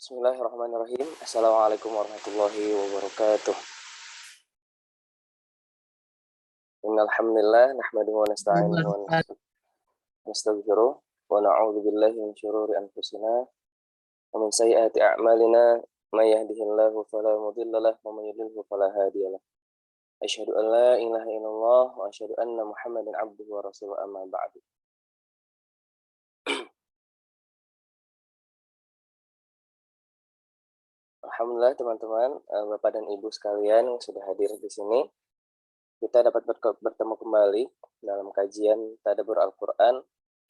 Bismillahirrahmanirrahim. Assalamualaikum warahmatullahi wabarakatuh. Innal hamdalillah nahmaduhu wa nasta'inuhu wa nastaghfiruh wa na'udzu billahi min shururi anfusina wa min sayyiati a'malina may yahdihillahu fala mudilla lahu wa may yudlil fala hadiya lahu. Asyhadu an la ilaha illallah wa asyhadu anna Muhammadan abduhu wa rasuluhu amma ba'du. Alhamdulillah teman-teman, Bapak dan Ibu sekalian yang sudah hadir di sini. Kita dapat bertemu kembali dalam kajian Tadabbur Al-Quran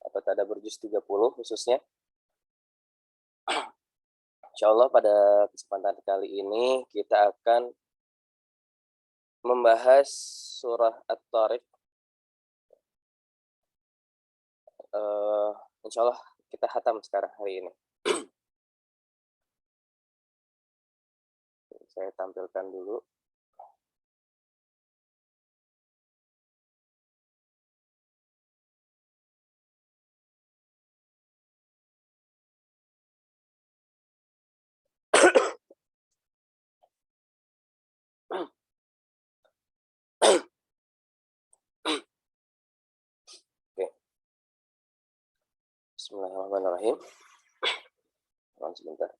atau Tadabbur Juz 30 khususnya. Insyaallah pada kesempatan kali ini kita akan membahas surah At-Tariq. Insyaallah kita khatam sekarang hari ini. Saya tampilkan dulu. Oke. Bismillahirrahmanirrahim. Sebentar.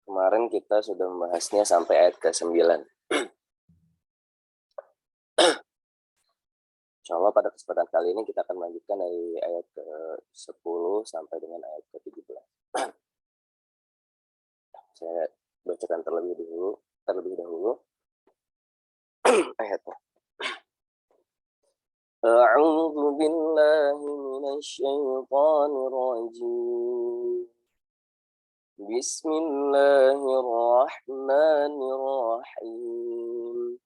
Kemarin kita sudah membahasnya sampai ayat ke-9. Insyaallah pada kesempatan kali ini kita akan melanjutkan dari ayat ke-10 sampai dengan ayat ke-17. Saya bacakan terlebih dahulu ayatnya. A'udzu billahi minasy syaithanir rajim. Bismillahirrahmanirrahim.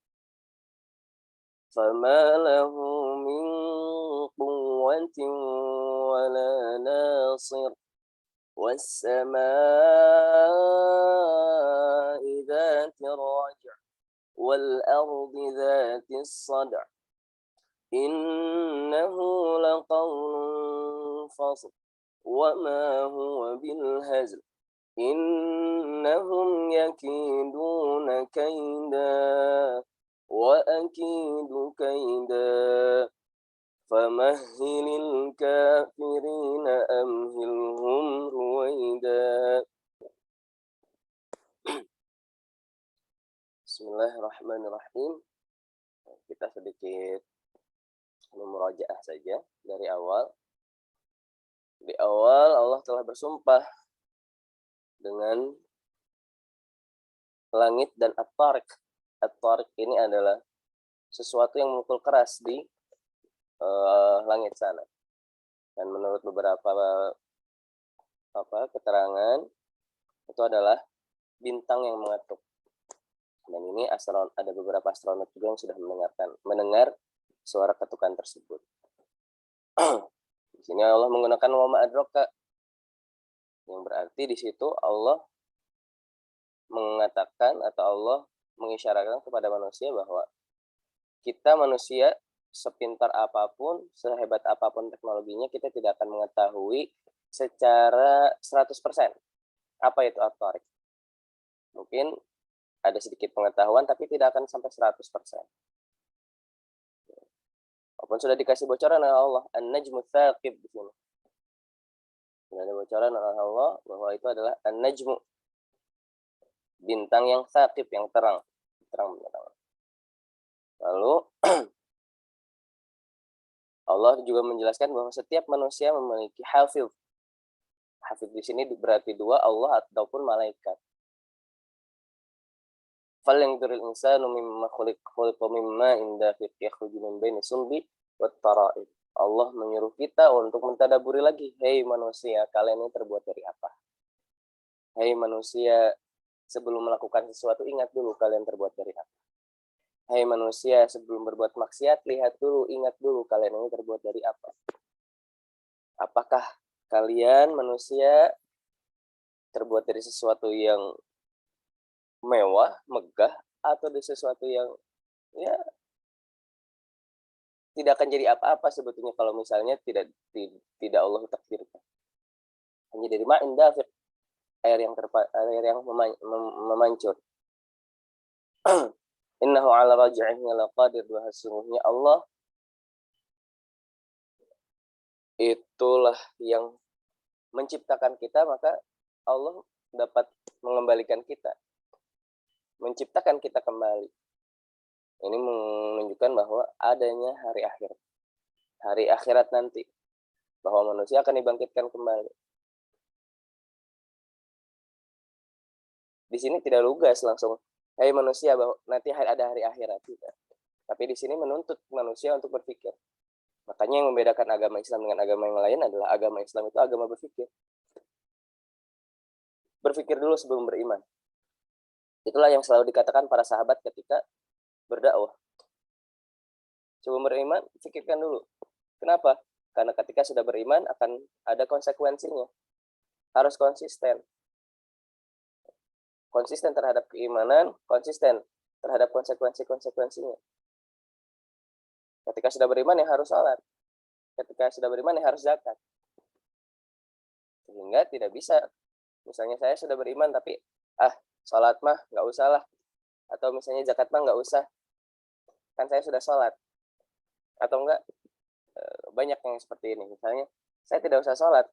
Fama lahu min quwwatin wala nasir. Was-samaa'i dhatir raj' wal-ardi dhatis sad'i. Innahu laqawlun fasl wa ma huwa bil hazl. Innahum yakiduna kaida wa akidu kaida famahhilil kafirina amhilhum ruwaida. Bismillahirrahmanirrahim. Kita sedikit memurajaah saja dari awal. Di awal Allah telah bersumpah dengan langit dan At-Tariq. At-Tariq ini adalah sesuatu yang memukul keras di langit sana. Dan menurut beberapa keterangan itu adalah bintang yang mengatuk. Dan ini ada beberapa astronot juga yang sudah mendengar suara ketukan tersebut. Di sini Allah menggunakan wa ma adraka, yang berarti di situ Allah mengatakan atau Allah mengisyaratkan kepada manusia bahwa kita manusia sepintar apapun, sehebat apapun teknologinya, kita tidak akan mengetahui secara 100% apa itu At-Tariq. Mungkin ada sedikit pengetahuan tapi tidak akan sampai 100%. Walaupun sudah dikasih bocoran oleh Allah, An-Najmu Tsaqib di sini. Sudah ada bocoran oleh Allah bahwa itu adalah An-Najmu, bintang yang tsaqib, yang terang benderang. Lalu Allah juga menjelaskan bahwa setiap manusia memiliki hafidh. Hafidh di sini berarti dua, Allah ataupun malaikat. Falyanzuril insanu mimma khuliqa mimma inda yakhruju min baini sulbi wat tara'ib. Allah menyuruh kita untuk mentadaburi lagi, hei manusia, kalian ini terbuat dari apa? Hai manusia, sebelum melakukan sesuatu ingat dulu kalian terbuat dari apa. Hai manusia, sebelum berbuat maksiat lihat dulu, ingat dulu kalian ini terbuat dari apa. Apakah kalian manusia terbuat dari sesuatu yang mewah, megah, atau dari sesuatu yang ya tidak akan jadi apa-apa sebetulnya kalau misalnya tidak Allah takdirkan. Hanya dari ma'in dafiq, air yang memancur. Innahu ala raj'ihi laqadir, bahwa sesungguhnya Allah itulah yang menciptakan kita, maka Allah dapat mengembalikan kita, menciptakan kita kembali. Ini menunjukkan bahwa adanya hari akhirat nanti, bahwa manusia akan dibangkitkan kembali. Di sini tidak lugas langsung, hai manusia, bahwa nanti ada hari akhirat. Tidak. Tapi di sini menuntut manusia untuk berpikir. Makanya yang membedakan agama Islam dengan agama yang lain adalah agama Islam itu agama berpikir. Berpikir dulu sebelum beriman. Itulah yang selalu dikatakan para sahabat ketika berdakwah. Sebelum beriman, pikirkan dulu. Kenapa? Karena ketika sudah beriman akan ada konsekuensinya. Harus konsisten. Konsisten terhadap keimanan, konsisten terhadap konsekuensinya. Ketika sudah beriman ya harus sholat. Ketika sudah beriman ya harus zakat. Sehingga tidak bisa, misalnya saya sudah beriman tapi sholat mah nggak usah lah. Atau misalnya zakat mah nggak usah. Kan saya sudah sholat. Atau enggak, banyak yang seperti ini. Misalnya saya tidak usah sholat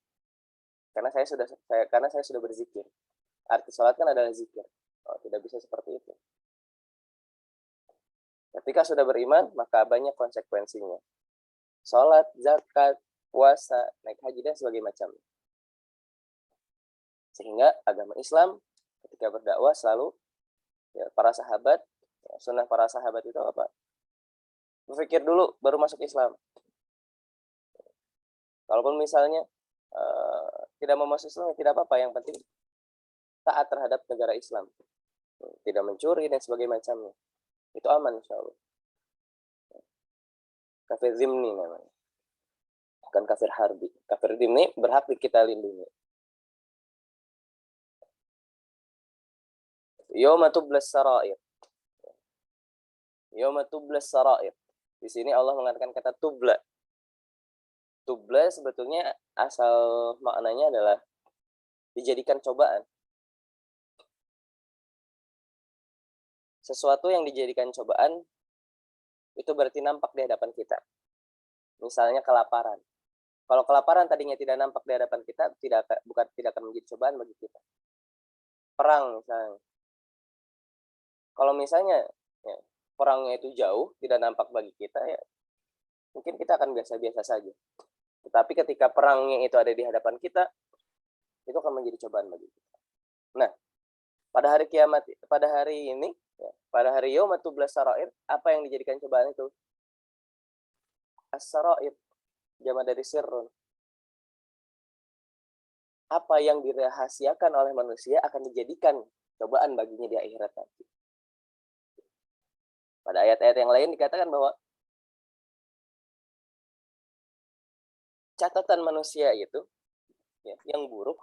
karena saya sudah berzikir. Arti sholat kan adalah zikir. Tidak bisa seperti itu. Ketika sudah beriman, maka banyak konsekuensinya. Sholat, zakat, puasa, naik haji, dan sebagainya macam. Sehingga agama Islam ketika berdakwah selalu, ya, para sahabat, ya, sunnah para sahabat itu apa? Berpikir dulu, baru masuk Islam. Kalaupun misalnya tidak mau masuk Islam, tidak apa-apa. Yang penting taat terhadap negara Islam, tidak mencuri dan sebagainya macamnya, itu aman insya Allah. Kafir zimni namanya, bukan kafir harbi. Kafir zimni berhak kita lindungi. Yauma tublas sarair. Yauma tublas sarair. Di sini Allah mengatakan kata tubla. Tubla sebetulnya asal maknanya adalah dijadikan cobaan. Sesuatu yang dijadikan cobaan itu berarti nampak di hadapan kita. Misalnya kelaparan. Kalau kelaparan tadinya tidak nampak di hadapan kita, tidak akan menjadi cobaan bagi kita. Perang misalnya. Kalau misalnya ya, perangnya itu jauh, tidak nampak bagi kita, ya mungkin kita akan biasa-biasa saja. Tetapi ketika perangnya itu ada di hadapan kita, itu akan menjadi cobaan bagi kita. Nah, pada hari kiamat, pada hari ini, ya, pada hari yauma tublas sarair, apa yang dijadikan cobaan itu? As-sarair, jama dari sirrun. Apa yang dirahasiakan oleh manusia akan dijadikan cobaan baginya di akhirat nanti. Pada ayat-ayat yang lain dikatakan bahwa catatan manusia itu, ya, yang buruk,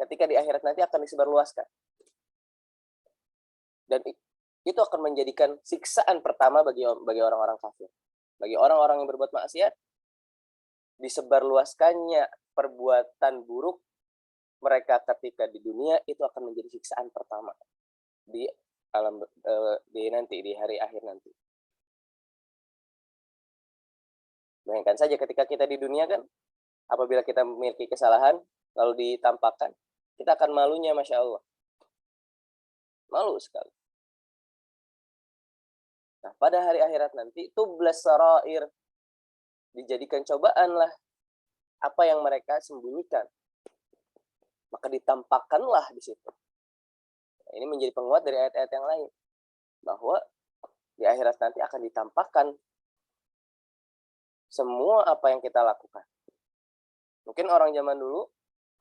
ketika di akhirat nanti akan disebarluaskan. Dan itu akan menjadikan siksaan pertama bagi orang-orang kafir. Bagi orang-orang yang berbuat maksiat, disebarluaskannya perbuatan buruk mereka ketika di dunia itu akan menjadi siksaan pertama di alam di hari akhir nanti. Bayangkan saja ketika kita di dunia kan, apabila kita memiliki kesalahan lalu ditampakkan, kita akan malunya, masya Allah, malu sekali. Nah, pada hari akhirat nanti tublas sarair, dijadikan cobaan lah apa yang mereka sembunyikan, maka ditampakkanlah di situ. Nah, ini menjadi penguat dari ayat-ayat yang lain bahwa di akhirat nanti akan ditampakkan semua apa yang kita lakukan. Mungkin orang zaman dulu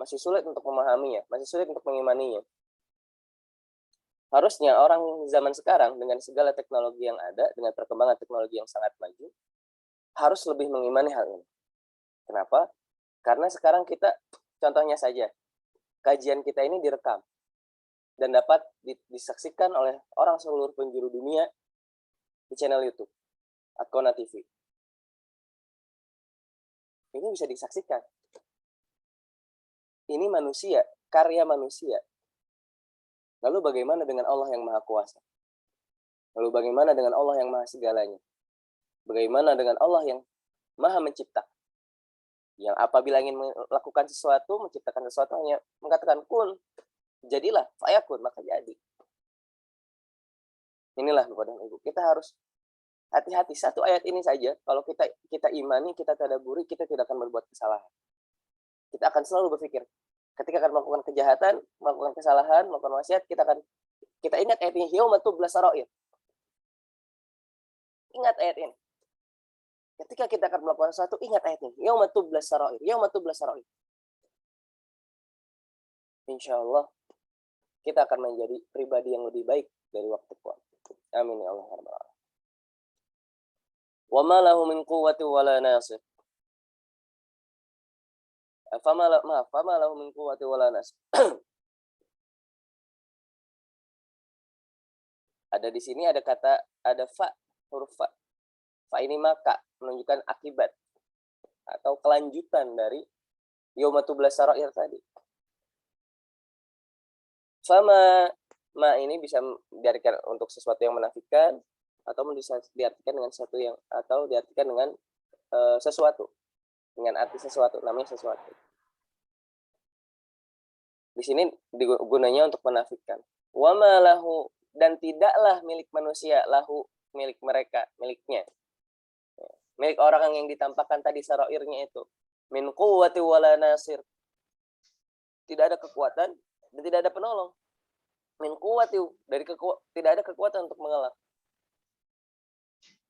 masih sulit untuk memahaminya, masih sulit untuk mengimaninya. Harusnya orang zaman sekarang dengan segala teknologi yang ada, dengan perkembangan teknologi yang sangat maju, harus lebih mengimani hal ini. Kenapa? Karena sekarang kita, contohnya saja, kajian kita ini direkam dan dapat disaksikan oleh orang seluruh penjuru dunia di channel YouTube, Akona TV. Ini bisa disaksikan. Ini manusia, karya manusia. Lalu bagaimana dengan Allah yang Maha Kuasa? Lalu bagaimana dengan Allah yang Maha Segalanya? Bagaimana dengan Allah yang Maha Mencipta? Yang apabila ingin melakukan sesuatu, menciptakan sesuatu, hanya mengatakan kun, jadilah, fayakun, maka jadi. Inilah Bapak dan Ibu, kita harus hati-hati. Satu ayat ini saja, kalau kita imani, kita tadaburi, kita tidak akan berbuat kesalahan. Kita akan selalu berpikir, ketika akan melakukan kejahatan, melakukan kesalahan, melakukan maksiat, kita ingat ayat ini, yauma tublas sarair. Ingat ayat ini. Ketika kita akan melakukan sesuatu, ingat ayat ini, yauma tublas sarair, yauma tublas sarair. Insyaallah kita akan menjadi pribadi yang lebih baik dari waktu ke waktu. Amin ya Allah. Wa ma lahu min quwwati wa la nasir. Fama lahu min quwwati wa la nasir. Ada di sini ada kata, ada fa, huruf fa. Fa ini maka, menunjukkan akibat atau kelanjutan dari yauma tublas sarair tadi. Fama ma ini bisa diartikan untuk sesuatu yang menafikan atau bisa diartikan dengan sesuatu yang, atau diartikan dengan sesuatu, dengan arti sesuatu, namanya sesuatu. Di sini gunanya untuk menafikan. Wa ma lahu, dan tidaklah milik manusia, lahu milik mereka, miliknya, milik orang yang ditampakkan tadi sarairnya itu, min quwwati wala nasir, tidak ada kekuatan dan tidak ada penolong. Min quwwati, dari tidak ada kekuatan untuk mengelak,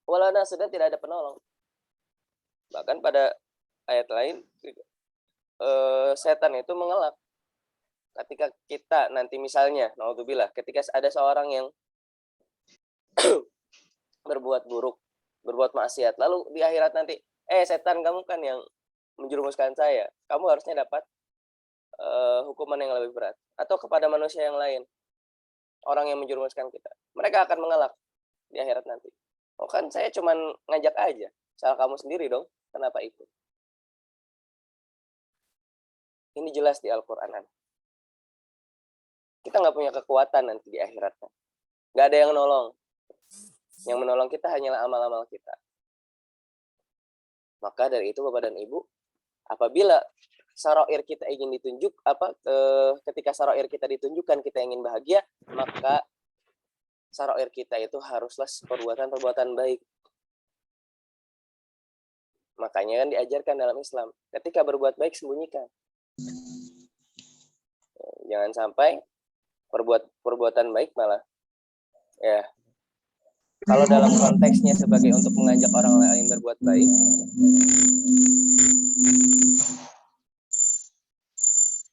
wala nasir, dan tidak ada penolong. Bahkan pada ayat lain setan itu mengelak ketika kita nanti misalnya, naudzubillah, ketika ada seorang yang berbuat buruk, berbuat maksiat, lalu di akhirat nanti, setan, kamu kan yang menjerumuskan saya, kamu harusnya dapat hukuman yang lebih berat. Atau kepada manusia yang lain, orang yang menjerumuskan kita, mereka akan mengelak di akhirat nanti. Oh kan saya cuman ngajak aja, salah kamu sendiri dong, kenapa ikut? Ini jelas di Al-Quran. Kita nggak punya kekuatan nanti di akhirat. Nggak ada yang nolong. Yang menolong kita hanyalah amal-amal kita. Maka dari itu Bapak dan Ibu, apabila sarair kita ingin ditunjuk, ketika sarair kita ditunjukkan kita ingin bahagia, maka sarair kita itu haruslah perbuatan-perbuatan baik. Makanya kan diajarkan dalam Islam, ketika berbuat baik sembunyikan. Jangan sampai perbuatan baik malah ya, kalau dalam konteksnya sebagai untuk mengajak orang lain berbuat baik,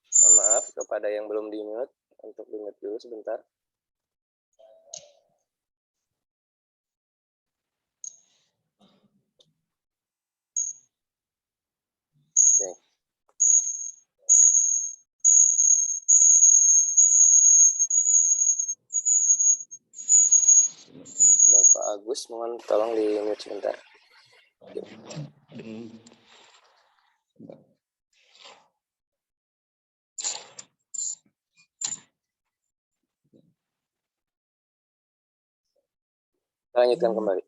mohon maaf kepada yang belum di-mute, untuk di-mute dulu sebentar. Oke. Bapak Agus, mohon tolong di-mute sebentar. Lanjutkan kembali.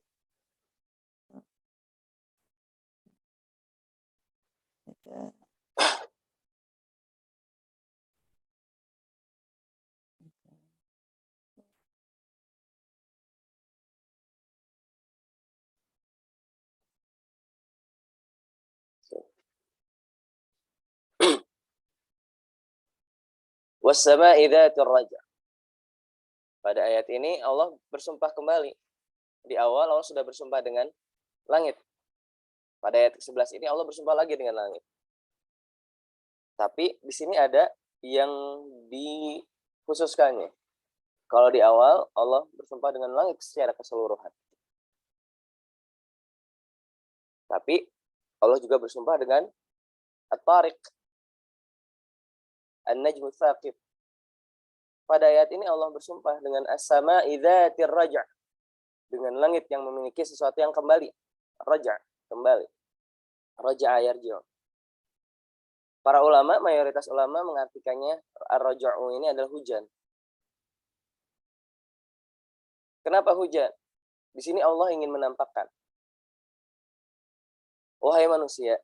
Was-sama'i dzatir raja. Pada ayat ini Allah bersumpah kembali. Di awal Allah sudah bersumpah dengan langit. Pada ayat ke-11 ini Allah bersumpah lagi dengan langit. Tapi di sini ada yang dikhususkannya. Kalau di awal Allah bersumpah dengan langit secara keseluruhan. Tapi Allah juga bersumpah dengan At-Tariq, An-Najmu Tsaqib. Pada ayat ini Allah bersumpah dengan As-Sama'i Dzatir Raja', dengan langit yang memiliki sesuatu yang kembali. Raja', kembali. Raja'a yarji'u. Para ulama, mayoritas ulama mengartikannya ar-raja'u ini adalah hujan. Kenapa hujan? Di sini Allah ingin menampakkan, wahai manusia,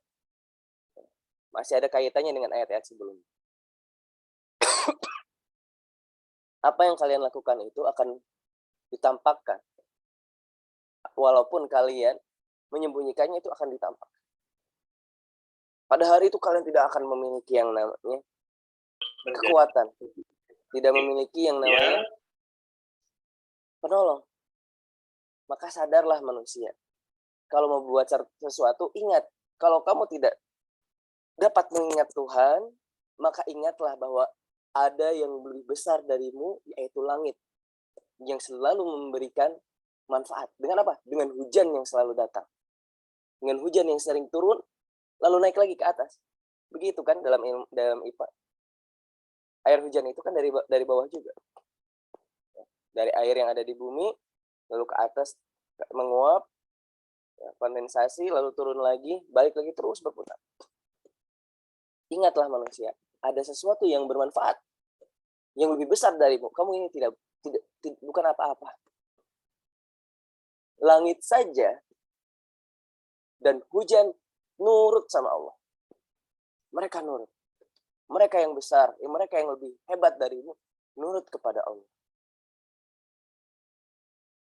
masih ada kaitannya dengan ayat-ayat sebelumnya. Apa yang kalian lakukan itu akan ditampakkan. Walaupun kalian menyembunyikannya, itu akan ditampakkan. Pada hari itu kalian tidak akan memiliki yang namanya kekuatan. Tidak memiliki yang namanya penolong. Maka sadarlah manusia. Kalau mau buat sesuatu, ingat. Kalau kamu tidak dapat mengingat Tuhan, maka ingatlah bahwa ada yang lebih besar darimu, yaitu langit, yang selalu memberikan manfaat. Dengan apa? Dengan hujan yang selalu datang. Dengan hujan yang sering turun, lalu naik lagi ke atas. Begitu kan dalam IPA. Air hujan itu kan dari bawah juga. Dari air yang ada di bumi, lalu ke atas menguap, kondensasi, lalu turun lagi, balik lagi, terus berputar. Ingatlah manusia, ada sesuatu yang bermanfaat, yang lebih besar darimu. Kamu ini tidak bukan apa-apa. Langit saja dan hujan nurut sama Allah. Mereka nurut. Mereka yang besar, mereka yang lebih hebat darimu, nurut kepada Allah.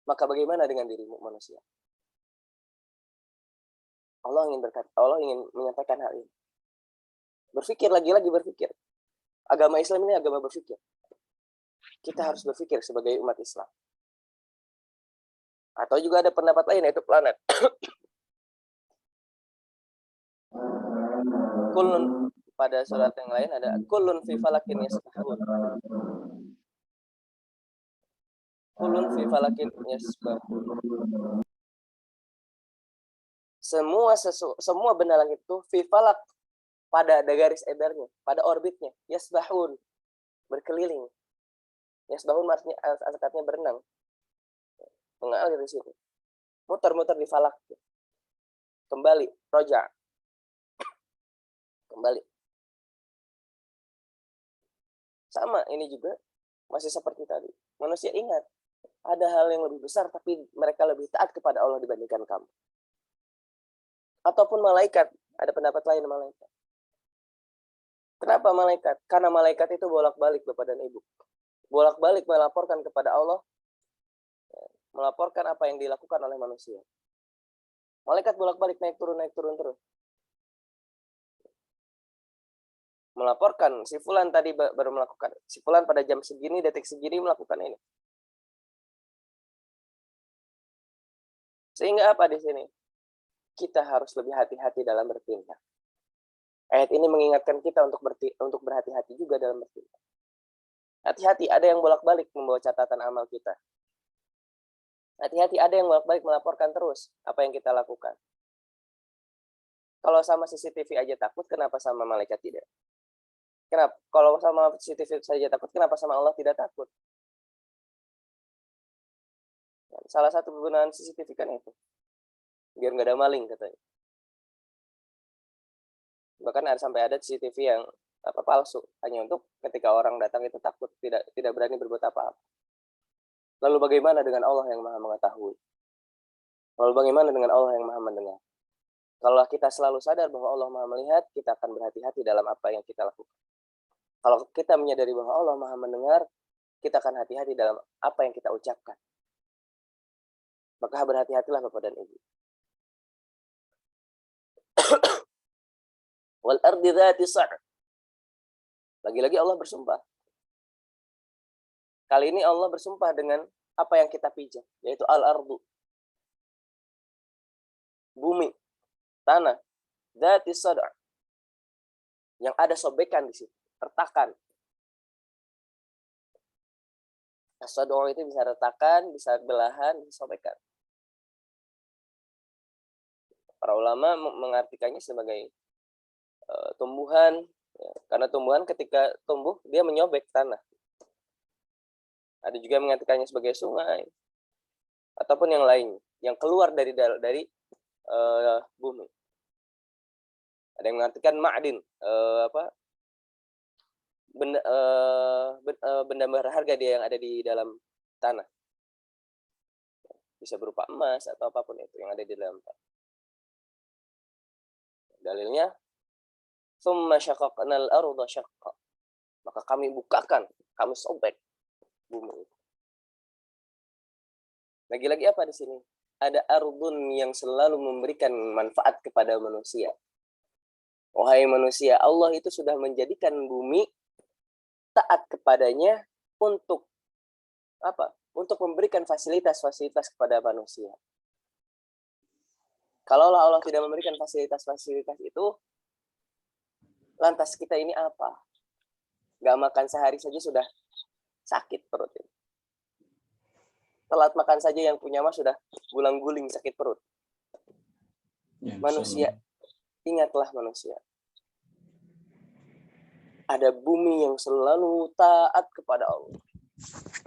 Maka bagaimana dengan dirimu manusia? Allah ingin menyampaikan hal ini. Berpikir lagi-lagi berpikir. Agama Islam ini agama berpikir. Kita harus berpikir sebagai umat Islam. Atau juga ada pendapat lain, yaitu planet. Kullun, pada surat yang lain ada kullun fi falakin yasbahun. Kullun fi falakin yasbahun. Semua benda langit itu fi falak, pada ada garis edarnya, pada orbitnya, yasbahun, berkeliling. Yasbahun artinya artinya berenang. Mengalir di situ. Muter-muter di falak. Kembali, roja. Kembali. Sama, ini juga masih seperti tadi. Manusia ingat, ada hal yang lebih besar, tapi mereka lebih taat kepada Allah dibandingkan kamu. Ataupun malaikat, ada pendapat lain malaikat. Kenapa malaikat? Karena malaikat itu bolak-balik Bapak dan Ibu. Bolak-balik melaporkan kepada Allah, melaporkan apa yang dilakukan oleh manusia. Malaikat bolak-balik naik turun terus. Melaporkan, si fulan tadi baru melakukan, si fulan pada jam segini, detik segini melakukan ini. Sehingga apa di sini? Kita harus lebih hati-hati dalam bertindak. Ayat ini mengingatkan kita untuk berhati-hati juga dalam bertindak. Hati-hati, ada yang bolak-balik membawa catatan amal kita. Hati-hati, ada yang bolak-balik melaporkan terus apa yang kita lakukan. Kalau sama CCTV aja takut, kenapa sama malaikat tidak? Kenapa? Kalau sama CCTV saja takut, kenapa sama Allah tidak takut? Salah satu penggunaan CCTV kan itu. Biar nggak ada maling katanya. Bahkan sampai ada CCTV yang palsu, hanya untuk ketika orang datang itu takut, tidak berani berbuat apa-apa. Lalu bagaimana dengan Allah yang Maha mengetahui? Lalu bagaimana dengan Allah yang Maha mendengar? Kalau kita selalu sadar bahwa Allah Maha melihat, kita akan berhati-hati dalam apa yang kita lakukan. Kalau kita menyadari bahwa Allah Maha mendengar, kita akan hati-hati dalam apa yang kita ucapkan. Maka berhati-hatilah Bapak dan Ibu. Wal ardi dzati sa'r. Lagi-lagi Allah bersumpah. Kali ini Allah bersumpah dengan apa yang kita pijak, yaitu al-ardu. Bumi, tanah, dzati sa'r. yang ada sobekan di situ, retakan. As-sad'u itu bisa retakan, bisa belahan, bisa sobekan. Para ulama mengartikannya sebagai tumbuhan, ya, karena tumbuhan ketika tumbuh dia menyobek tanah. Ada juga yang mengartikannya sebagai sungai ataupun yang lain yang keluar dari bumi. Ada yang mengartikan ma'din, benda berharga dia yang ada di dalam tanah. Bisa berupa emas atau apapun itu yang ada di dalam tanah. Dalilnya, "Tsumma syaqaqnal arda syaqqa." Maka kami bukakan, kami sobek bumi. Lagi-lagi apa di sini? Ada ardun yang selalu memberikan manfaat kepada manusia. Wahai manusia, Allah itu sudah menjadikan bumi taat kepadanya untuk apa? Untuk memberikan fasilitas-fasilitas kepada manusia. Kalau Allah tidak memberikan fasilitas-fasilitas itu, lantas kita ini apa? Gak makan sehari saja sudah sakit perut. Telat makan saja yang punya mah sudah gulang-guling sakit perut. Ya, manusia, ingatlah manusia. Ada bumi yang selalu taat kepada Allah.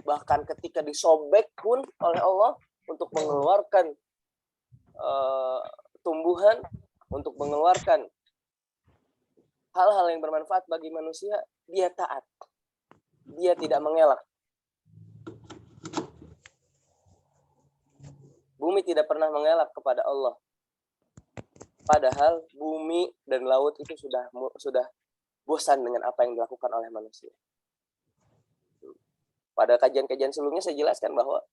Bahkan ketika disobek pun oleh Allah untuk mengeluarkan tumbuhan, untuk mengeluarkan hal-hal yang bermanfaat bagi manusia, dia taat. Dia tidak mengelak. Bumi tidak pernah mengelak kepada Allah. Padahal bumi dan laut itu sudah bosan dengan apa yang dilakukan oleh manusia. Pada kajian-kajian sebelumnya saya jelaskan bahwa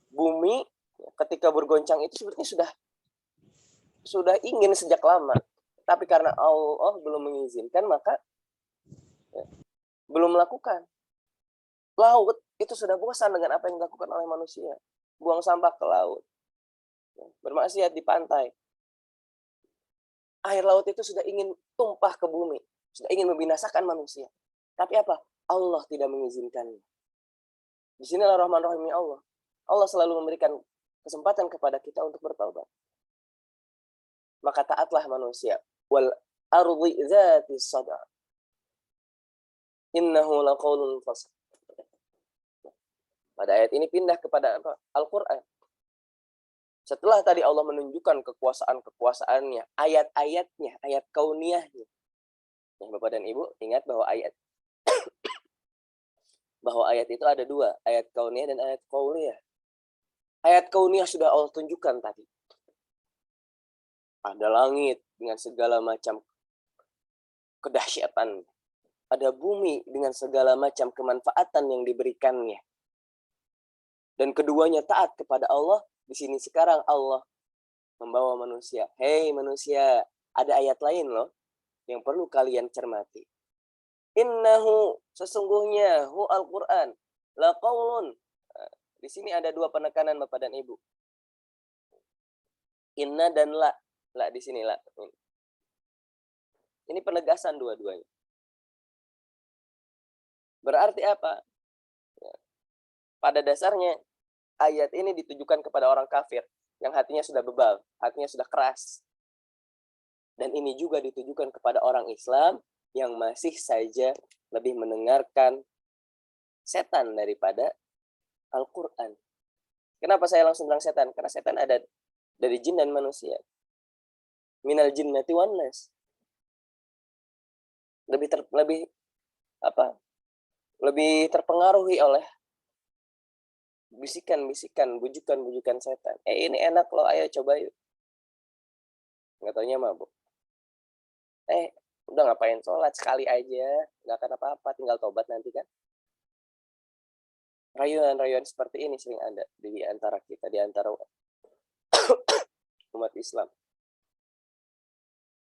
bumi ketika bergoncang itu sebetulnya sudah ingin sejak lama, tapi karena Allah belum mengizinkan, maka belum melakukan. Laut itu sudah bosan dengan apa yang dilakukan oleh manusia, buang sampah ke laut, bermaksiat di pantai. Air laut itu sudah ingin tumpah ke bumi, sudah ingin membinasakan manusia. Tapi apa? Allah tidak mengizinkannya. Di sinilah rahman-rahimnya Allah. Allah selalu memberikan kesempatan kepada kita untuk bertaubat. Maka taatlah manusia. Wal ardi dzatis sad'a. Innahu laqaulun fasl. Pada ayat ini pindah kepada Al-Qur'an. Setelah tadi Allah menunjukkan kekuasaan-kekuasaannya, ayat-ayatnya, ayat kauniyahnya. Ya, Bapak dan Ibu, ingat bahwa ayat itu ada dua, ayat kauniyah dan ayat qauliyah. Ayat kauniyah sudah Allah tunjukkan tadi. Ada langit dengan segala macam kedahsyatan. Ada bumi dengan segala macam kemanfaatan yang diberikannya. Dan keduanya taat kepada Allah. Di sini sekarang Allah membawa manusia. Hei manusia, ada ayat lain loh yang perlu kalian cermati. Innahu, sesungguhnya, hu Al-Quran, laqaulun. Di sini ada dua penekanan Bapak dan Ibu. Inna dan la. La di sini la. Ini penegasan dua-duanya. Berarti apa? Pada dasarnya ayat ini ditujukan kepada orang kafir yang hatinya sudah bebal, hatinya sudah keras. Dan ini juga ditujukan kepada orang Islam yang masih saja lebih mendengarkan setan daripada Al-Quran. Kenapa saya langsung bilang setan? Karena setan ada dari jin dan manusia. Minal jinnati wan nas. Lebih terpengaruhi oleh bisikan-bisikan, bujukan-bujukan setan. Ini enak loh, ayo coba yuk. Nggak taunya mabuk. Udah ngapain sholat sekali aja, nggak akan apa-apa, tinggal tobat nanti kan. Rayuan-rayuan seperti ini sering ada di antara kita, di antara umat Islam.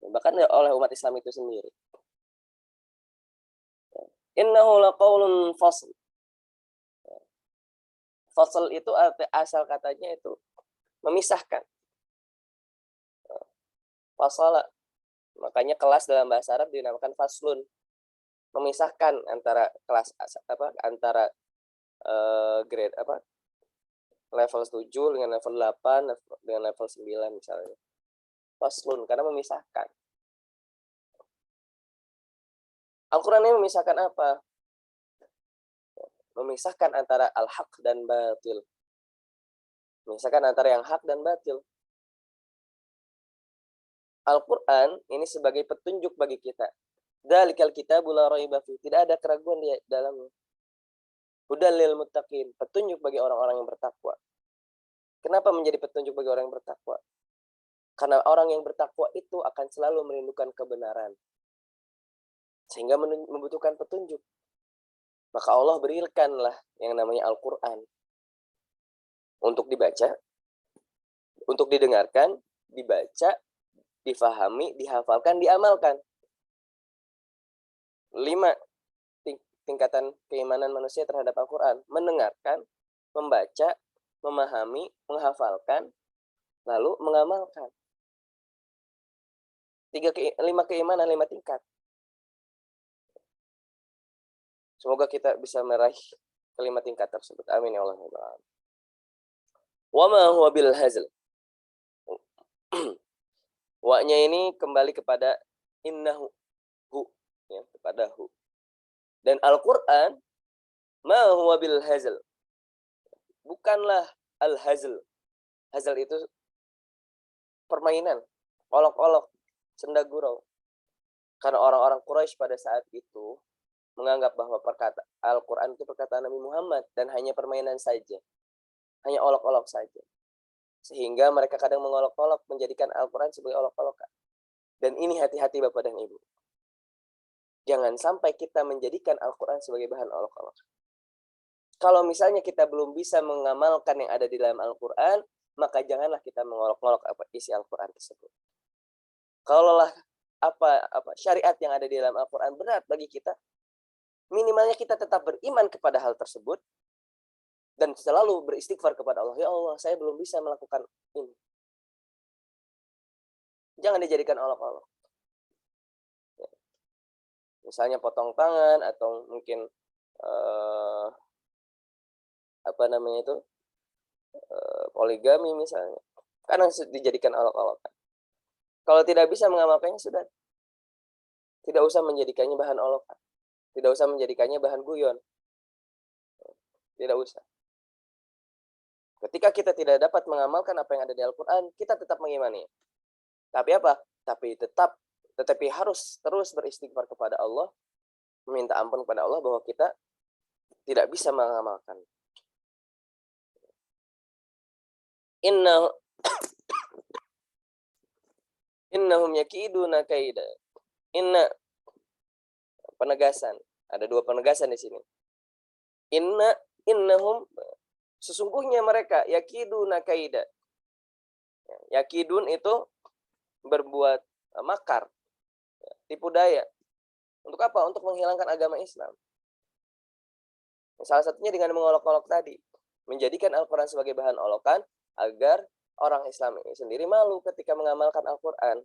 Bahkan oleh umat Islam itu sendiri. Innahu laqaulun fasl. Fasl itu asal katanya itu memisahkan. Fasala Makanya kelas dalam bahasa Arab dinamakan faslun, memisahkan antara kelas antara grade level 7 dengan level 8 dengan level 9 misalnya. Faslun karena memisahkan. Al-Qur'an ini memisahkan apa? Memisahkan antara al-haq dan batil. Memisahkan antara yang hak dan batil. Al-Qur'an ini sebagai petunjuk bagi kita. Dzalikal kitabul la raiba fi. Tidak ada keraguan di dalamnya. Hudal lil muttaqin, petunjuk bagi orang-orang yang bertakwa. Kenapa menjadi petunjuk bagi orang yang bertakwa? Karena orang yang bertakwa itu akan selalu merindukan kebenaran. Sehingga membutuhkan petunjuk. Maka Allah berikanlah yang namanya Al-Qur'an. Untuk dibaca, untuk didengarkan, dibaca, difahami, dihafalkan, diamalkan. 5 tingkatan keimanan manusia terhadap Al-Quran. Mendengarkan, membaca, memahami, menghafalkan, lalu mengamalkan. 5 keimanan, 5 tingkat. Semoga kita bisa meraih kelima tingkat tersebut. Amin ya Allah. Wa ma huwa bil hazl. Wa-nya ini kembali kepada innahu, ya, kepada hu. Dan Al-Qur'an ma huwa bil hazl. Bukanlah al-hazl. Hazl itu permainan, olok-olok, senda gurau. Karena orang-orang Quraisy pada saat itu menganggap bahwa Al-Qur'an itu perkataan Nabi Muhammad dan hanya permainan saja. Hanya olok-olok saja. Sehingga mereka kadang mengolok-olok menjadikan Al-Qur'an sebagai olok-olokan. Dan ini hati-hati Bapak dan Ibu. Jangan sampai kita menjadikan Al-Qur'an sebagai bahan olok-olok. Kalau misalnya kita belum bisa mengamalkan yang ada di dalam Al-Qur'an, maka janganlah kita mengolok-olok isi Al-Qur'an tersebut. Kalaulah syariat yang ada di dalam Al-Qur'an berat bagi kita, minimalnya kita tetap beriman kepada hal tersebut dan selalu beristighfar kepada Allah. Ya Allah, saya belum bisa melakukan ini. Jangan dijadikan olok-olok. Misalnya potong tangan atau mungkin poligami misalnya. Karena dijadikan olok-olokan. Kalau tidak bisa mengamalkannya sudah. Tidak usah menjadikannya bahan olokan. Tidak usah menjadikannya bahan guyon. Tidak usah. Ketika kita tidak dapat mengamalkan apa yang ada di Al-Quran, kita tetap mengimani. Tapi apa? Tetapi harus terus beristighfar kepada Allah, meminta ampun kepada Allah bahwa kita tidak bisa mengamalkan. Innahum yakiduna kaida. Penegasan. Ada 2 penegasan di sini. Innahum, sesungguhnya mereka yakiduna kaida. Yakidun itu berbuat makar, tipu daya. Untuk apa? Untuk menghilangkan agama Islam. Salah satunya dengan mengolok-olok tadi. Menjadikan Al-Quran sebagai bahan olokan agar orang Islam ini sendiri malu ketika mengamalkan Al-Quran.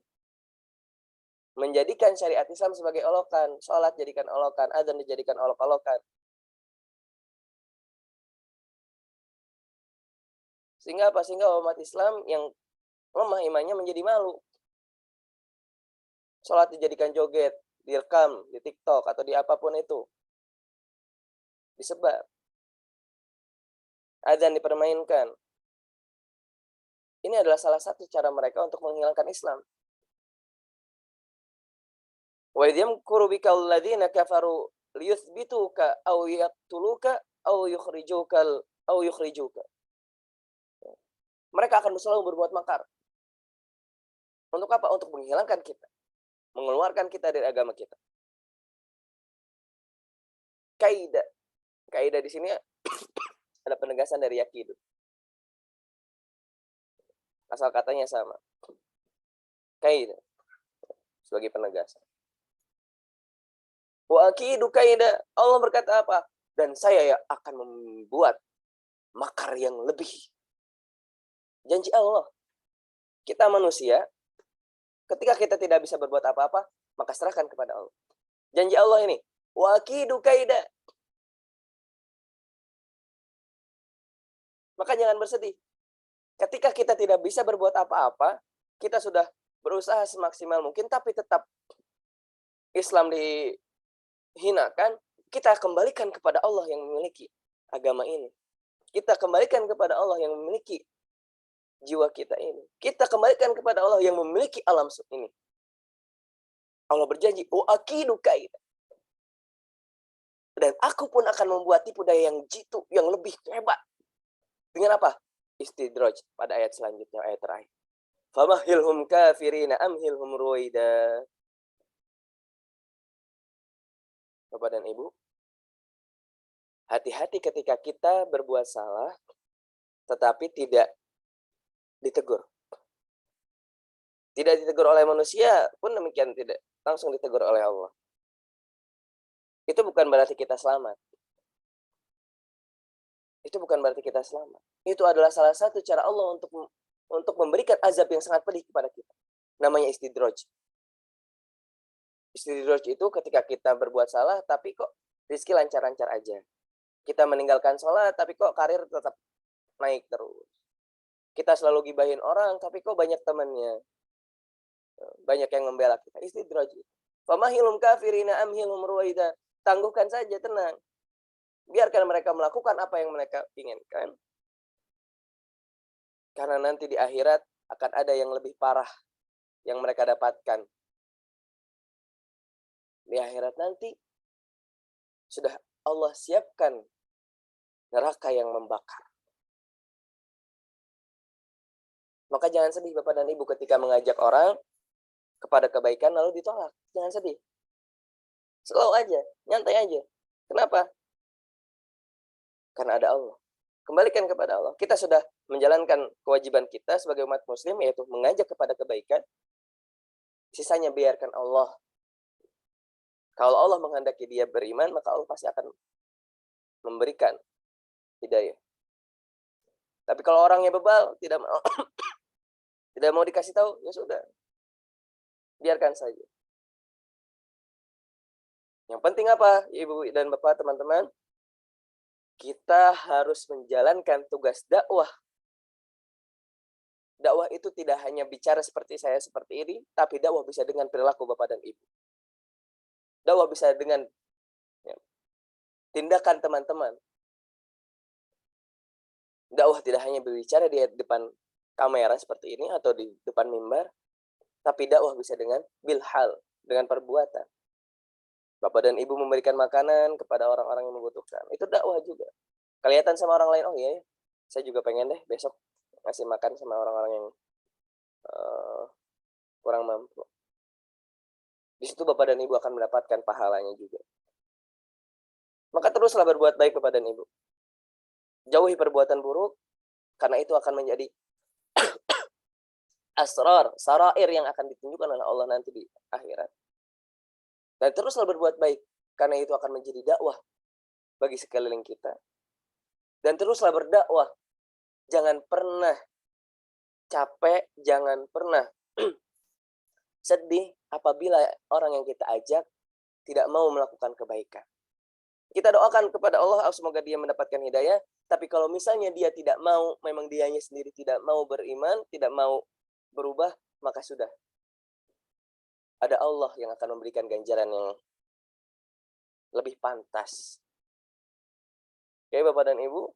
Menjadikan syariat Islam sebagai olokan. Sholat jadikan olokan, azan dijadikan olok-olokan. Sehingga apa? Sehingga umat Islam yang lemah imannya menjadi malu. Sholat dijadikan joget, direkam di TikTok atau di apapun itu. Disebar. Azan dipermainkan. Ini adalah salah satu cara mereka untuk menghilangkan Islam. Wa idh yamkuru bika alladziina kafaru liyuthbituka aw yaqtuluka aw yukhrijuka. Mereka akan selalu berbuat makar. Untuk apa? Untuk menghilangkan kita. Mengeluarkan kita dari agama kita. Kaida. Kaida di sini ada penegasan dari yakidu. Asal katanya sama. Kaida. Sebagai penegasan. Wa akidu kaida. Allah berkata apa? Dan saya akan membuat makar yang lebih. Janji Allah. Kita manusia, Ketika kita tidak bisa berbuat apa-apa, maka serahkan kepada Allah. Janji Allah ini, wa akidu kaida. Maka jangan bersedih. Ketika kita tidak bisa berbuat apa-apa, kita sudah berusaha semaksimal mungkin, tapi tetap Islam dihinakan, kita kembalikan kepada Allah yang memiliki agama ini. Kita kembalikan kepada Allah yang memiliki jiwa kita ini. Kita kembalikan kepada Allah yang memiliki alam ini. Allah berjanji, akidu kaida. Dan aku pun akan membuat tipu daya yang jitu, yang lebih hebat. Dengan apa? Istidraj pada ayat selanjutnya, ayat terakhir. Famahilhum kafirina amhilhum ruwaida. Bapak dan Ibu, hati-hati ketika kita berbuat salah, tetapi tidak ditegur. Tidak ditegur oleh manusia pun demikian, tidak langsung ditegur oleh Allah. Itu bukan berarti kita selamat. Itu bukan berarti kita selamat. Itu adalah salah satu cara Allah untuk memberikan azab yang sangat pedih kepada kita. Namanya istidraj. Istidraj itu ketika kita berbuat salah, tapi kok rezeki lancar-lancar aja. Kita meninggalkan sholat, tapi kok karir tetap naik terus. Kita selalu gibahin orang, tapi kok banyak temannya. Banyak yang membela kita. Istidraj. Famahilum kafirina amhilhum ruwaida. Tangguhkan saja, tenang. Biarkan mereka melakukan apa yang mereka inginkan. Karena nanti di akhirat akan ada yang lebih parah yang mereka dapatkan. Di akhirat nanti sudah Allah siapkan neraka yang membakar. Maka jangan sedih Bapak dan Ibu ketika mengajak orang kepada kebaikan lalu ditolak. Jangan sedih. Slow aja, nyantai aja. Kenapa? Karena ada Allah. Kembalikan kepada Allah. Kita sudah menjalankan kewajiban kita sebagai umat muslim, yaitu mengajak kepada kebaikan. Sisanya biarkan Allah. Kalau Allah menghendaki dia beriman, maka Allah pasti akan memberikan hidayah. Tapi kalau orangnya bebal, tidak mau dikasih tahu, ya sudah. Biarkan saja. Yang penting apa, Ibu dan Bapak, teman-teman? Kita harus menjalankan tugas dakwah. Dakwah itu tidak hanya bicara seperti saya seperti ini, tapi dakwah bisa dengan perilaku Bapak dan Ibu. Dakwah bisa dengan tindakan teman-teman. Dakwah tidak hanya berbicara di depan kamera seperti ini atau di depan mimbar, tapi dakwah bisa dengan bilhal, dengan perbuatan. Bapak dan Ibu memberikan makanan kepada orang-orang yang membutuhkan. Itu dakwah juga. Kelihatan sama orang lain, oh iya, saya juga pengen deh besok ngasih makan sama orang-orang yang kurang mampu. Di situ Bapak dan Ibu akan mendapatkan pahalanya juga. Maka teruslah berbuat baik Bapak dan Ibu. Jauhi perbuatan buruk, karena itu akan menjadi asrar, sarair yang akan ditunjukkan oleh Allah nanti di akhirat. Dan teruslah berbuat baik, karena itu akan menjadi dakwah bagi sekeliling kita. Dan teruslah berdakwah. Jangan pernah capek, jangan pernah sedih apabila orang yang kita ajak tidak mau melakukan kebaikan. Kita doakan kepada Allah semoga dia mendapatkan hidayah, tapi kalau misalnya dia tidak mau, memang dianya sendiri tidak mau beriman, tidak mau berubah, maka sudah. Ada Allah yang akan memberikan ganjaran yang lebih pantas. Oke, Bapak dan Ibu.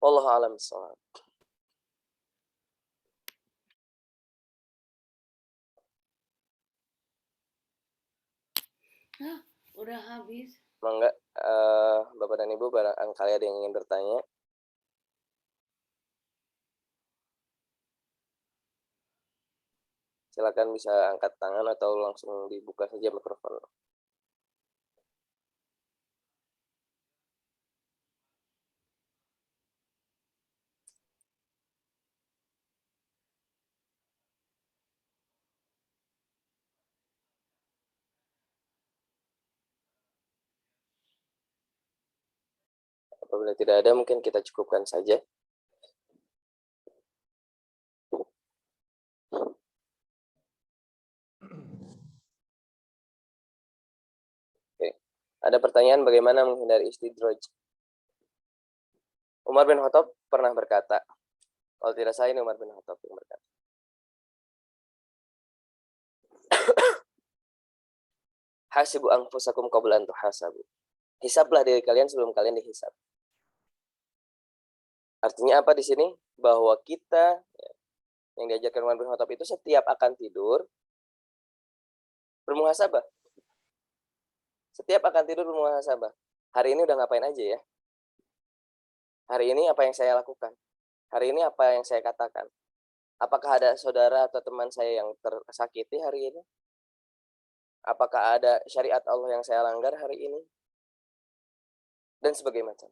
Wallahu a'lam bishawab. Udah habis. Mangga, Bapak dan Ibu, barangkali ada yang ingin bertanya. Silakan bisa angkat tangan atau langsung dibuka saja mikrofon. Apabila tidak ada, mungkin kita cukupkan saja. Ada pertanyaan bagaimana menghindari istidraj. Umar bin Khattab pernah berkata, kalau tidak salah ini Umar bin Khattab yang berkata, hasibu anfusakum qabla an tuhasabu. Hisablah diri kalian sebelum kalian dihisab. Artinya apa di sini? Bahwa kita yang diajarkan Umar bin Khattab itu setiap akan tidur bermuhasabah. Setiap akan tidur bermuhasabah. Hari ini udah ngapain aja ya? Hari ini apa yang saya lakukan? Hari ini apa yang saya katakan? Apakah ada saudara atau teman saya yang tersakiti hari ini? Apakah ada syariat Allah yang saya langgar hari ini? Dan sebagainya macam.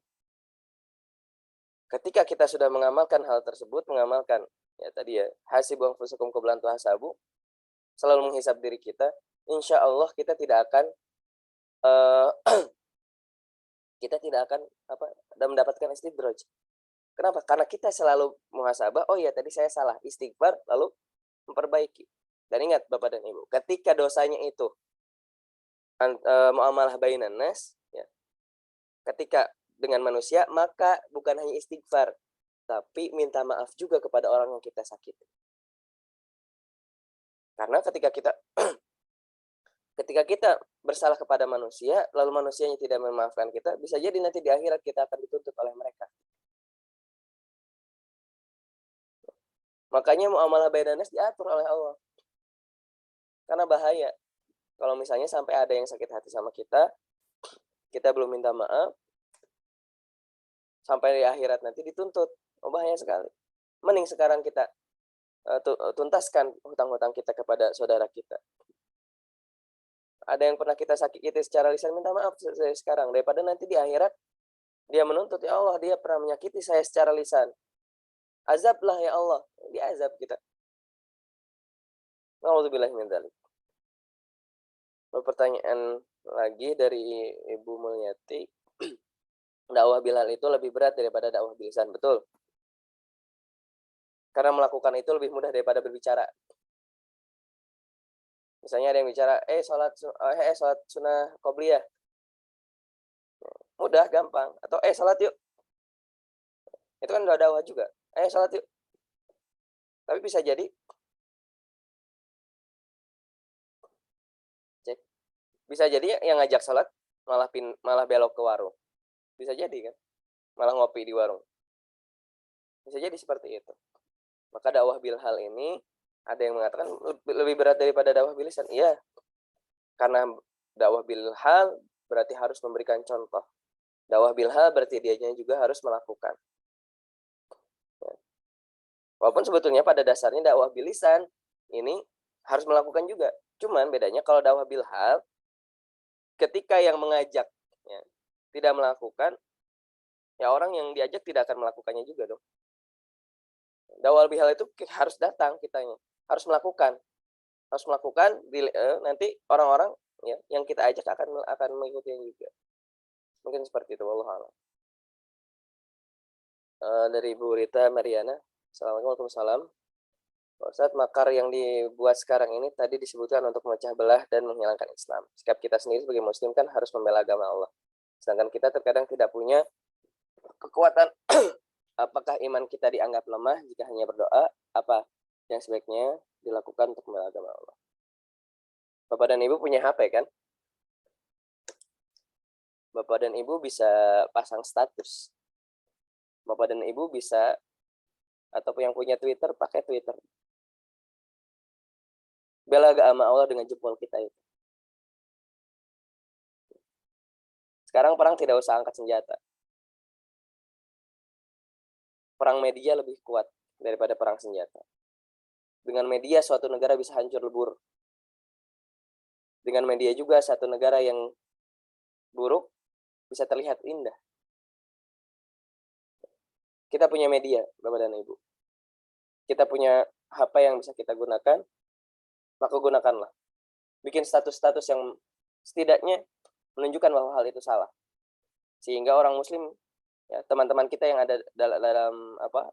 Ketika kita sudah mengamalkan hal tersebut, mengamalkan ya tadi ya, hasibu anfusakum qabla an tuhasabu, selalu menghisab diri kita, insya Allah kita tidak akan mendapatkan istidraj. Kenapa? Karena kita selalu muhasabah, oh iya tadi saya salah, istighfar lalu memperbaiki. Dan ingat Bapak dan Ibu, ketika dosanya itu muamalah bainan nas, ya, ketika dengan manusia, maka bukan hanya istighfar, tapi minta maaf juga kepada orang yang kita sakiti. Karena ketika kita bersalah kepada manusia, lalu manusianya tidak memaafkan kita, bisa jadi nanti di akhirat kita akan dituntut oleh mereka. Makanya muamalah bainan nas diatur oleh Allah. Karena bahaya. Kalau misalnya sampai ada yang sakit hati sama kita, kita belum minta maaf, sampai di akhirat nanti dituntut. Oh, bahaya sekali. Mending sekarang kita tuntaskan hutang-hutang kita kepada saudara kita. Ada yang pernah kita sakiti secara lisan, minta maaf sekarang. Daripada nanti di akhirat, dia menuntut, ya Allah, dia pernah menyakiti saya secara lisan. Azablah ya Allah. Dia azab kita. Na'udzubillah min dzalik. Pertanyaan lagi dari Ibu Mulyati. Dakwah Bilal itu lebih berat daripada dakwah bilisan, betul? Karena melakukan itu lebih mudah daripada berbicara. Misalnya ada yang bicara, sholat sunnah qobliyah. Mudah, gampang. Atau sholat yuk. Itu kan udah dakwah juga. Sholat yuk. Tapi bisa jadi, bisa jadi yang ngajak sholat malah belok ke warung. Bisa jadi kan, malah ngopi di warung. Bisa jadi seperti itu. Maka dakwah bilhal ini ada yang mengatakan lebih berat daripada dakwah bilisan. Iya, karena dakwah bilhal berarti harus memberikan contoh. Dakwah bilhal berarti dianya juga harus melakukan. Walaupun sebetulnya pada dasarnya dakwah bilisan ini harus melakukan juga. Cuman bedanya kalau dakwah bilhal, ketika yang mengajak ya, tidak melakukan, ya orang yang diajak tidak akan melakukannya juga dong. Dakwah bilhal itu harus datang kitanya, harus melakukan, nanti orang-orang ya yang kita ajak akan mengikutinya juga. Mungkin seperti itu, wallahu a'lam. Dari Ibu Rita Mariana, Assalamualaikum warahmatullahi wabarakatuh. Ustaz, makar yang dibuat sekarang ini tadi disebutkan untuk memecah belah dan menghilangkan Islam. Sikap kita sendiri sebagai Muslim kan harus membela agama Allah. Sedangkan kita terkadang tidak punya kekuatan. Apakah iman kita dianggap lemah jika hanya berdoa? Apa yang sebaiknya dilakukan untuk membela agama Allah? Bapak dan Ibu punya HP kan? Bapak dan Ibu bisa pasang status. Bapak dan Ibu bisa, ataupun yang punya Twitter, pakai Twitter. Bela agama Allah dengan jempol kita itu. Sekarang perang tidak usah angkat senjata. Perang media lebih kuat daripada perang senjata. Dengan media suatu negara bisa hancur lebur. Dengan media juga satu negara yang buruk bisa terlihat indah. Kita punya media, Bapak dan Ibu. Kita punya HP yang bisa kita gunakan, maka gunakanlah. Bikin status-status yang setidaknya menunjukkan bahwa hal itu salah. Sehingga orang Muslim, ya, teman-teman kita yang ada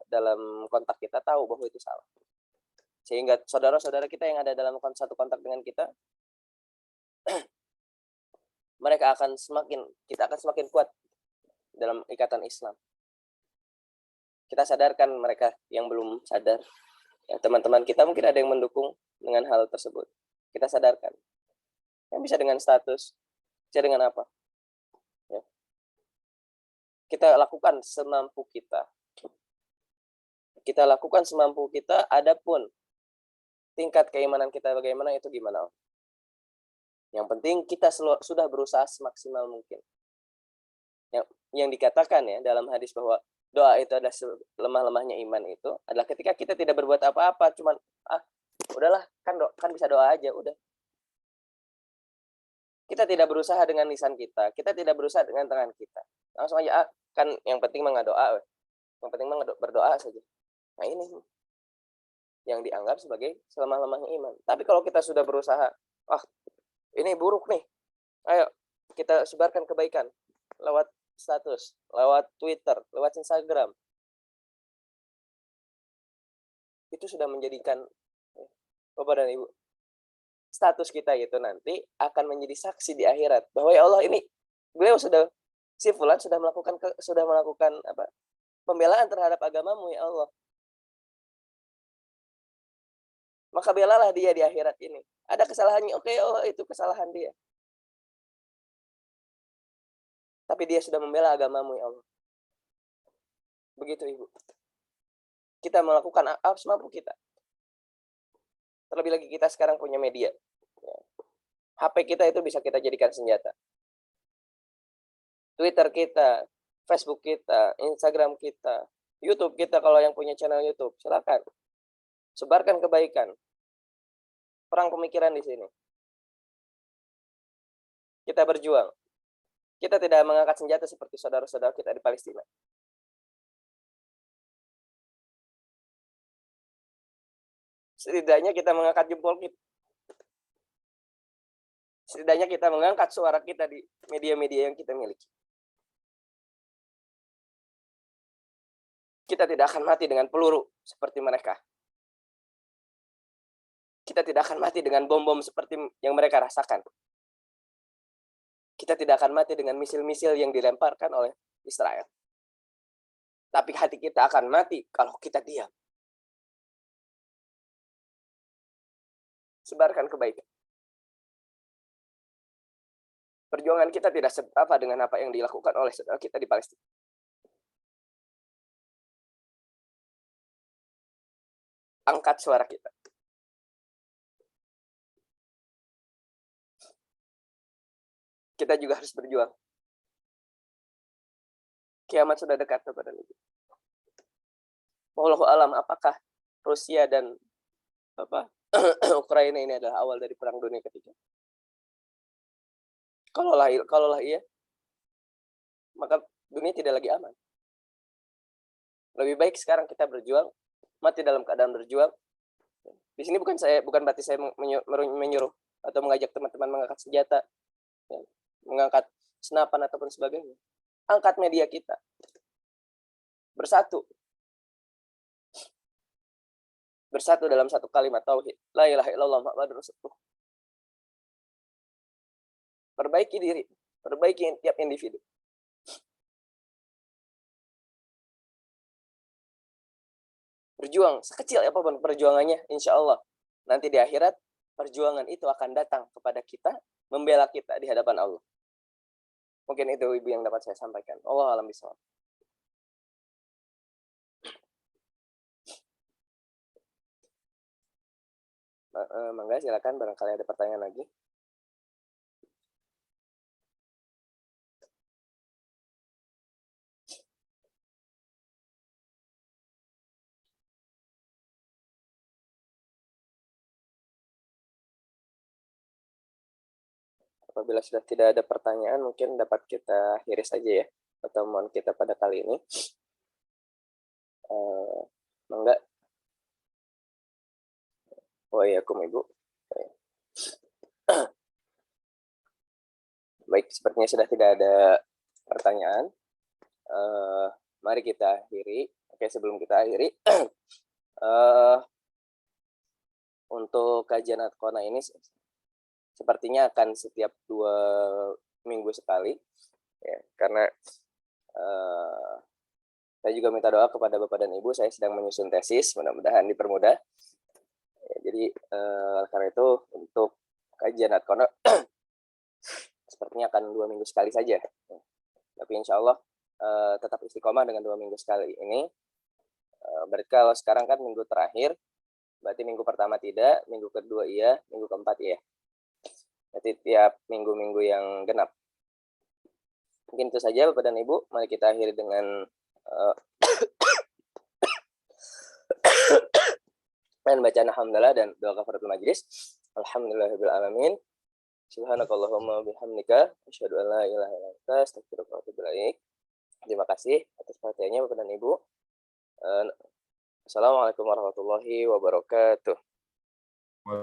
dalam kontak kita tahu bahwa itu salah. Sehingga saudara-saudara kita yang ada dalam satu kontak dengan kita kita akan semakin kuat dalam ikatan Islam. Kita sadarkan mereka yang belum sadar. Ya, teman-teman kita mungkin ada yang mendukung dengan hal tersebut. Kita sadarkan. Yang bisa dengan status, bisa dengan apa? Ya. Kita lakukan semampu kita. Adapun tingkat keimanan kita bagaimana itu gimana? Yang penting kita sudah berusaha semaksimal mungkin. Yang dikatakan ya dalam hadis bahwa doa itu adalah lemah-lemahnya iman itu adalah ketika kita tidak berbuat apa-apa, cuman udahlah kan bisa doa aja, udah. Kita tidak berusaha dengan lisan kita tidak berusaha dengan tangan kita. Langsung aja kan yang penting mah doa, yang penting mah berdoa saja. Nah ini yang dianggap sebagai selemah-lemahnya iman. Tapi kalau kita sudah berusaha, ini buruk nih, ayo kita sebarkan kebaikan lewat status, lewat Twitter, lewat Instagram. Itu sudah menjadikan Bapak dan Ibu, status kita itu nanti akan menjadi saksi di akhirat bahwa ya Allah ini beliau si fulan sudah melakukan pembelaan terhadap agamamu ya Allah. Maka belalah dia di akhirat ini. Ada kesalahannya, oke, itu kesalahan dia. Tapi dia sudah membela agamamu ya Allah. Begitu Ibu. Kita melakukan semampu kita. Terlebih lagi kita sekarang punya media. HP kita itu bisa kita jadikan senjata. Twitter kita, Facebook kita, Instagram kita, YouTube kita kalau yang punya channel YouTube, silakan. Sebarkan kebaikan. Perang pemikiran di sini. Kita berjuang. Kita tidak mengangkat senjata seperti saudara-saudara kita di Palestina. Setidaknya kita mengangkat jempol kita. Setidaknya kita mengangkat suara kita di media-media yang kita miliki. Kita tidak akan mati dengan peluru seperti mereka. Kita tidak akan mati dengan bom-bom seperti yang mereka rasakan. Kita tidak akan mati dengan misil-misil yang dilemparkan oleh Israel. Tapi hati kita akan mati kalau kita diam. Sebarkan kebaikan. Perjuangan kita tidak seberapa dengan apa yang dilakukan oleh saudara kita di Palestina. Angkat suara kita. Kita juga harus berjuang. Kiamat sudah dekat kepada Nabi. Wallahu alam, apakah Rusia dan Ukraina ini adalah awal dari perang dunia ketiga? Kalau lah iya, maka dunia tidak lagi aman. Lebih baik sekarang kita berjuang, mati dalam keadaan berjuang. Di sini bukan berarti saya menyuruh atau mengajak teman-teman mengangkat senjata, mengangkat senapan ataupun sebagainya. Angkat media kita. Bersatu. Bersatu dalam satu kalimat tauhid. La ilaha illallah Muhammadur Rasulullah. Perbaiki diri, perbaiki tiap individu. Berjuang sekecil apapun perjuangannya, insya Allah nanti di akhirat perjuangan itu akan datang kepada kita, membela kita di hadapan Allah. Mungkin itu Ibu yang dapat saya sampaikan. Allah alam bisawab. Mangga silakan barangkali ada pertanyaan lagi. Apabila sudah tidak ada pertanyaan, mungkin dapat kita akhiri saja ya pertemuan kita pada kali ini. Mangga. Ibu. Baik, sepertinya sudah tidak ada pertanyaan. Mari kita akhiri. Oke, sebelum kita akhiri, untuk kajian Atqona ini sepertinya akan setiap 2 minggu sekali, ya, karena saya juga minta doa kepada Bapak dan Ibu, saya sedang menyusun tesis, mudah-mudahan dipermudah. Ya, jadi karena itu untuk kajian Adkono sepertinya akan 2 minggu sekali saja. Tapi insya Allah tetap istiqomah dengan 2 minggu sekali ini. Berarti kalau sekarang kan minggu terakhir, berarti minggu pertama tidak, minggu kedua iya, minggu keempat iya. Berarti tiap minggu-minggu yang genap. Mungkin itu saja Bapak dan Ibu. Mari kita akhiri dengan bacaan alhamdulillah dan doa kafaratul majlis. Alhamdulillahirabbil alamin. Subhanakallahumma bihamdika asyhadu an la ilaha illa anta astaghfiruka wa atubu ilaik. Terima kasih atas perhatiannya Bapak dan Ibu. Assalamualaikum warahmatullahi wabarakatuh.